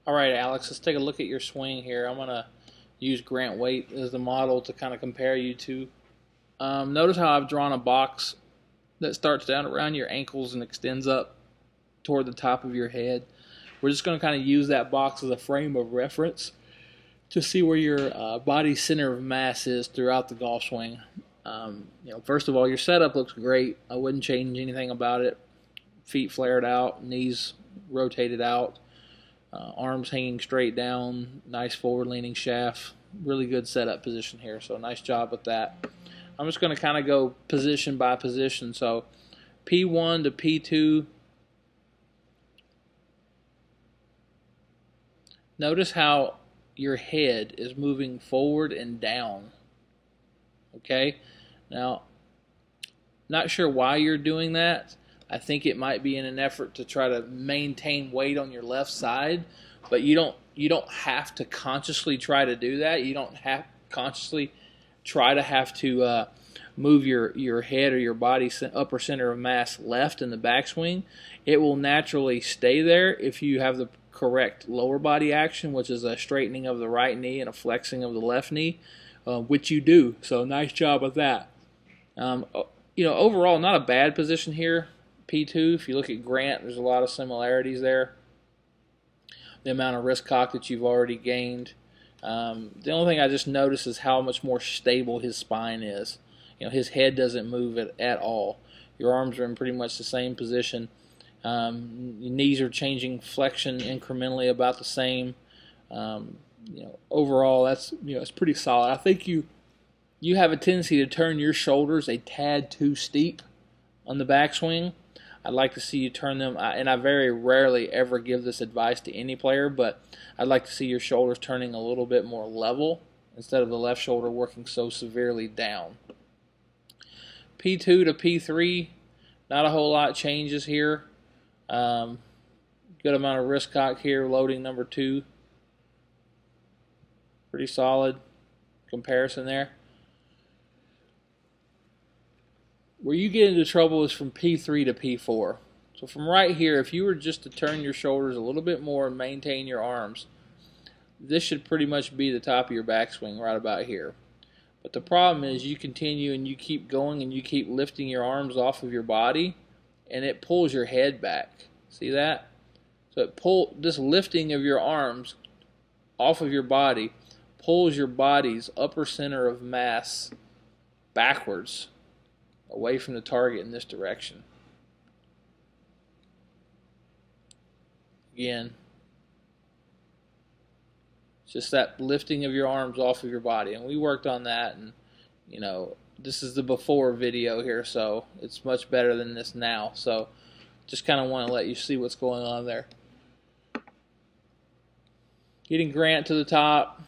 All right, Alex, let's take a look at your swing here. I'm going to use Grant Waite as the model to kind of compare you to. Notice how I've drawn a box that starts down around your ankles and extends up toward the top of your head. We're just going to kind of use that box as a frame of reference to see where your body center of mass is throughout the golf swing. First of all, your setup looks great. I wouldn't change anything about it. Feet flared out, knees rotated out, arms hanging straight down, nice forward-leaning shaft. Really good setup position here, so nice job with that. I'm just going to kind of go position by position. So P1 to P2. Notice how your head is moving forward and down. Okay? Now, not sure why you're doing that. I think it might be in an effort to try to maintain weight on your left side, but you don't have to consciously try to do that. You don't have consciously try to have to move your head or your body upper center of mass left in the backswing. It will naturally stay there if you have the correct lower body action, which is a straightening of the right knee and a flexing of the left knee, which you do. So nice job with that. Overall, not a bad position here. P2, if you look at Grant, there's a lot of similarities there. The amount of wrist cock that you've already gained. The only thing I just noticed is how much more stable his spine is. His head doesn't move at all. Your arms are in pretty much the same position. Your knees are changing flexion incrementally about the same. Overall, that's it's pretty solid. I think you have a tendency to turn your shoulders a tad too steep on the backswing. I'd like to see you turn them, and I very rarely ever give this advice to any player, but I'd like to see your shoulders turning a little bit more level instead of the left shoulder working so severely down. P2 to P3, not a whole lot changes here. Good amount of wrist cock here, loading number 2. Pretty solid comparison there. Where you get into trouble is from P3 to P4. So from right here, if you were just to turn your shoulders a little bit more and maintain your arms, this should pretty much be the top of your backswing right about here. But the problem is you continue and you keep going and you keep lifting your arms off of your body, and it pulls your head back. See that? So this lifting of your arms off of your body pulls your body's upper center of mass backwards, away from the target in this direction. Again, it's just that lifting of your arms off of your body, and we worked on that, and this is the before video here, so it's much better than this now. So just kind of want to let you see what's going on there. Getting Grant to the top.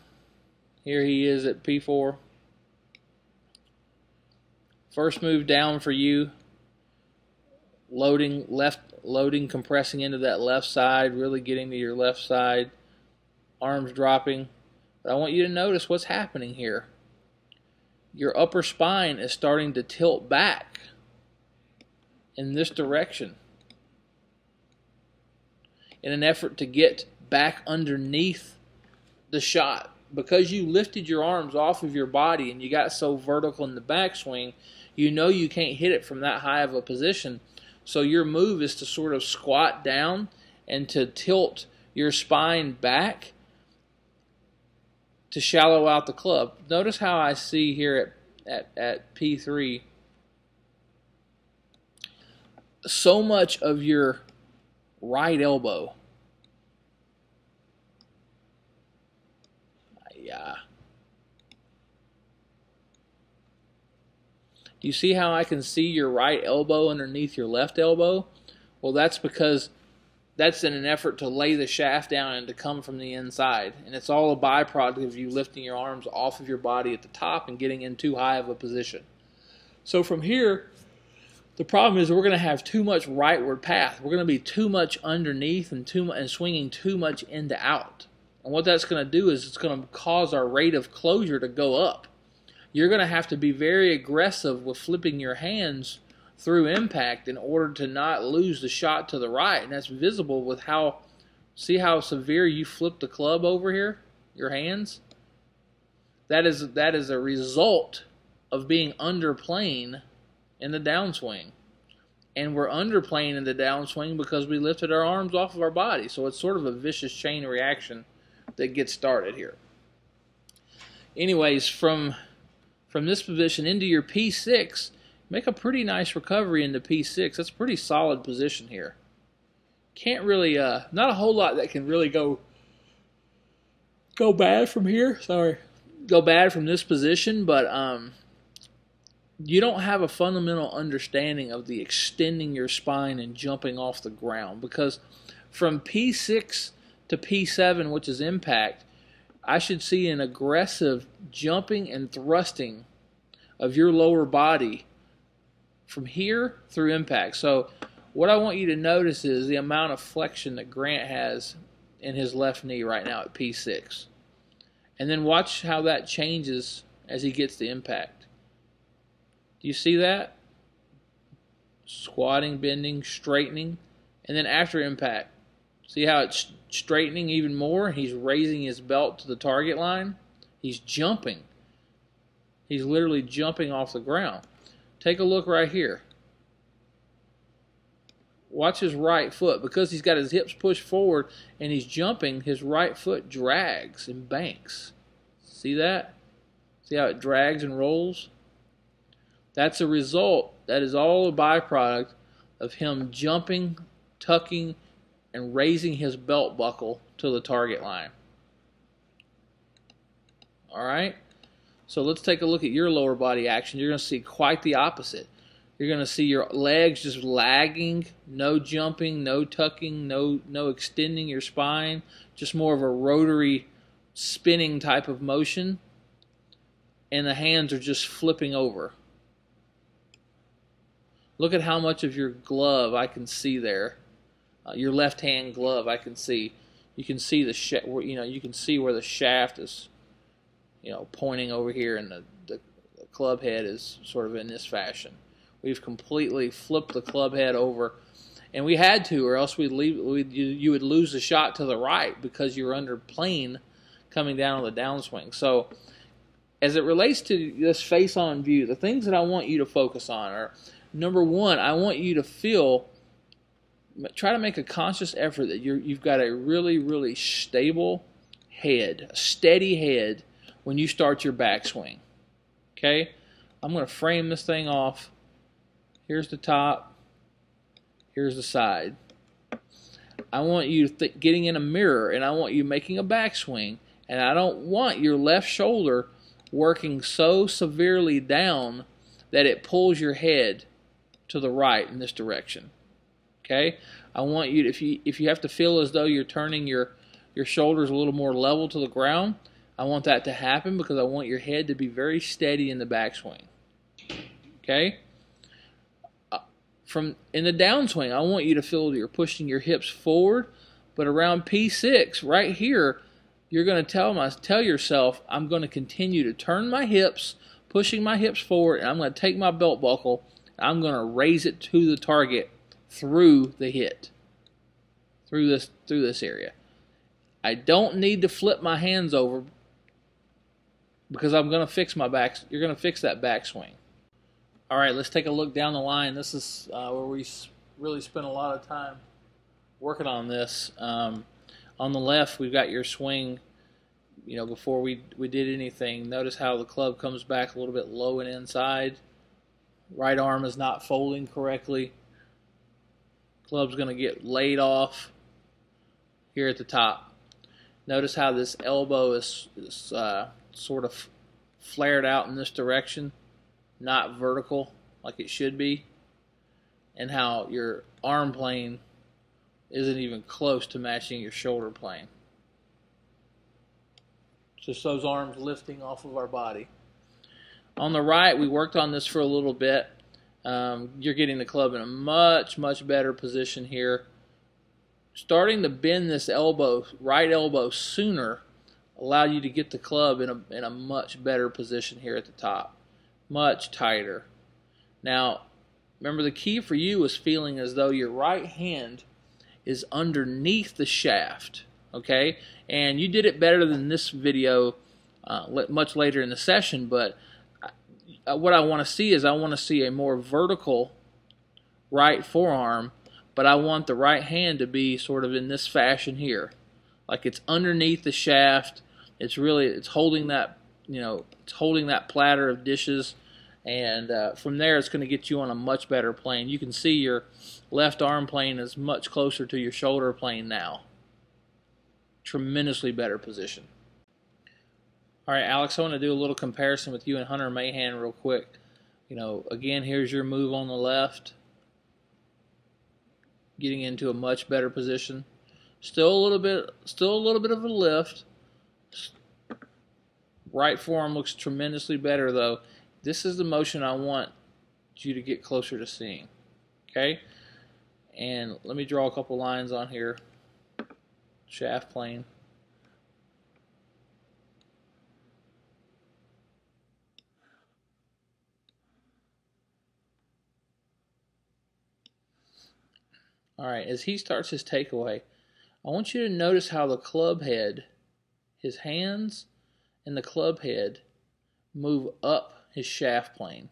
Here he is at P4. First move down for you, loading, compressing into that left side, really getting to your left side, arms dropping. But I want you to notice what's happening here. Your upper spine is starting to tilt back in this direction in an effort to get back underneath the shot. Because you lifted your arms off of your body and you got so vertical in the backswing, you can't hit it from that high of a position. So your move is to sort of squat down and to tilt your spine back to shallow out the club. Notice how I see here at P3, so much of your right elbow. Do you see how I can see your right elbow underneath your left elbow? Well, that's because that's in an effort to lay the shaft down and to come from the inside. And it's all a byproduct of you lifting your arms off of your body at the top and getting in too high of a position. So from here, the problem is we're going to have too much rightward path. We're going to be too much underneath and swinging too much into out. And what that's going to do is it's going to cause our rate of closure to go up. You're going to have to be very aggressive with flipping your hands through impact in order to not lose the shot to the right. And that's visible with how See how severe you flip the club over here, your hands? That is a result of being underplaying in the downswing. And we're underplaying in the downswing because we lifted our arms off of our body. So it's sort of a vicious chain reaction that gets started here. Anyways, from this position into your P6, make a pretty nice recovery into P6. That's a pretty solid position here. Can't really, not a whole lot that can really go bad from here. Sorry. Go bad from this position, but you don't have a fundamental understanding of the extending your spine and jumping off the ground, because from P6 to P7, which is impact, I should see an aggressive jumping and thrusting of your lower body from here through impact. So what I want you to notice is the amount of flexion that Grant has in his left knee right now at P6. And then watch how that changes as he gets the impact. Do you see that? Squatting, bending, straightening. And then after impact, see how it's straightening even more? He's raising his belt to the target line. He's jumping. He's literally jumping off the ground. Take a look right here. Watch his right foot. Because he's got his hips pushed forward and he's jumping, his right foot drags and banks. See that? See how it drags and rolls? That's a result. That is all a byproduct of him jumping, tucking, and raising his belt buckle to the target line. All right? So let's take a look at your lower body action. You're going to see quite the opposite. You're going to see your legs just lagging, no jumping, no tucking, no extending your spine, just more of a rotary spinning type of motion, and the hands are just flipping over. Look at how much of your glove I can see there. Your left hand glove I can see. You can see you can see where the shaft is, pointing over here, and the club head is sort of in this fashion. We've completely flipped the club head over, and we had to, or else you would lose the shot to the right because you're under plane coming down on the downswing. So as it relates to this face-on view, the things that I want you to focus on are, number one, I want you to try to make a conscious effort that you've got a really, really stable head, a steady head when you start your backswing. Okay? I'm going to frame this thing off. Here's the top. Here's the side. I want you getting in a mirror, and I want you making a backswing, and I don't want your left shoulder working so severely down that it pulls your head to the right in this direction. Okay? I want you to, if you have to feel as though you're turning your shoulders a little more level to the ground, I want that to happen because I want your head to be very steady in the backswing. Okay? In the downswing, I want you to feel that you're pushing your hips forward, but around P6, right here, you're going to tell yourself, I'm going to continue to turn my hips, pushing my hips forward, and I'm going to take my belt buckle, and I'm going to raise it to the target through the hit, through this area. I don't need to flip my hands over because I'm going to fix my back. You're going to fix that backswing. All right, let's take a look down the line. This is where we really spent a lot of time working on this. On the left, we've got your swing. Before we did anything, notice how the club comes back a little bit low and inside. Right arm is not folding correctly. Club's going to get laid off here at the top. Notice how this elbow is sort of flared out in this direction, not vertical like it should be, and how your arm plane isn't even close to matching your shoulder plane. Just those arms lifting off of our body. On the right, we worked on this for a little bit. You're getting the club in a much, much better position here. Starting to bend this right elbow sooner, allowed you to get the club in a much better position here at the top. Much tighter. Now, remember, the key for you is feeling as though your right hand is underneath the shaft, okay? And you did it better than this video much later in the session, but what I want to see is I want to see a more vertical right forearm, but I want the right hand to be sort of in this fashion here, like it's underneath the shaft. It's holding that, it's holding that platter of dishes, and from there it's going to get you on a much better plane. You can see your left arm plane is much closer to your shoulder plane now. Tremendously better position. All right, Alex, I want to do a little comparison with you and Hunter Mahan real quick. Again, here's your move on the left, getting into a much better position. Still a little bit of a lift. Right forearm looks tremendously better, though. This is the motion I want you to get closer to seeing. Okay? And let me draw a couple lines on here. Shaft plane. Alright, as he starts his takeaway, I want you to notice how the club head, his hands and the club head move up his shaft plane.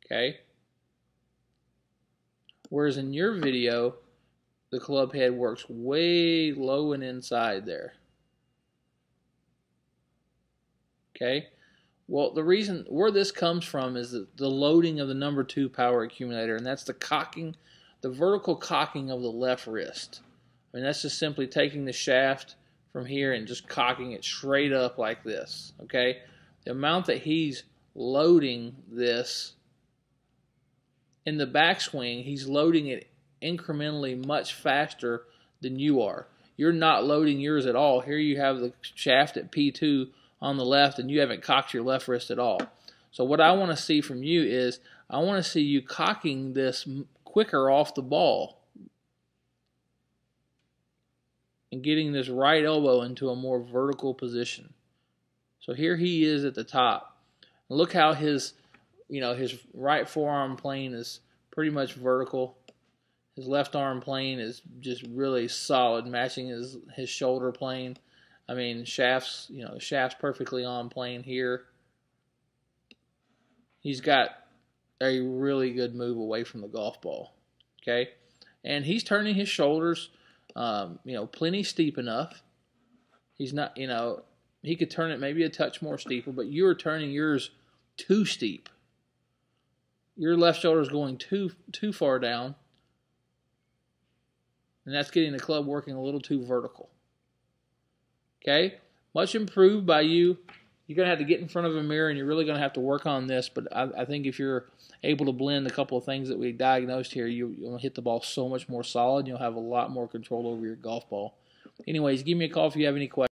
Okay? Whereas in your video, the club head works way low and inside there. Okay? Well, the reason where this comes from is the loading of the number 2 power accumulator, and that's the cocking, the vertical cocking of the left wrist. I mean, that's just simply taking the shaft from here and just cocking it straight up like this. Okay? The amount that he's loading this in the backswing, he's loading it incrementally much faster than you are. You're not loading yours at all. Here you have the shaft at P2 on the left, and you haven't cocked your left wrist at all. So what I want to see from you is I want to see you cocking this quicker off the ball and getting this right elbow into a more vertical position. So here he is at the top. Look how his right forearm plane is pretty much vertical. His left arm plane is just really solid, matching his shoulder plane. I mean, shaft's perfectly on plane here. He's got a really good move away from the golf ball. Okay? And he's turning his shoulders, plenty steep enough. He's not, he could turn it maybe a touch more steeper, but you're turning yours too steep. Your left shoulder is going too far down, and that's getting the club working a little too vertical. Okay? Much improved by you. You're going to have to get in front of a mirror, and you're really going to have to work on this, but I think if you're able to blend a couple of things that we diagnosed here, you'll hit the ball so much more solid, and you'll have a lot more control over your golf ball. Anyways, give me a call if you have any questions.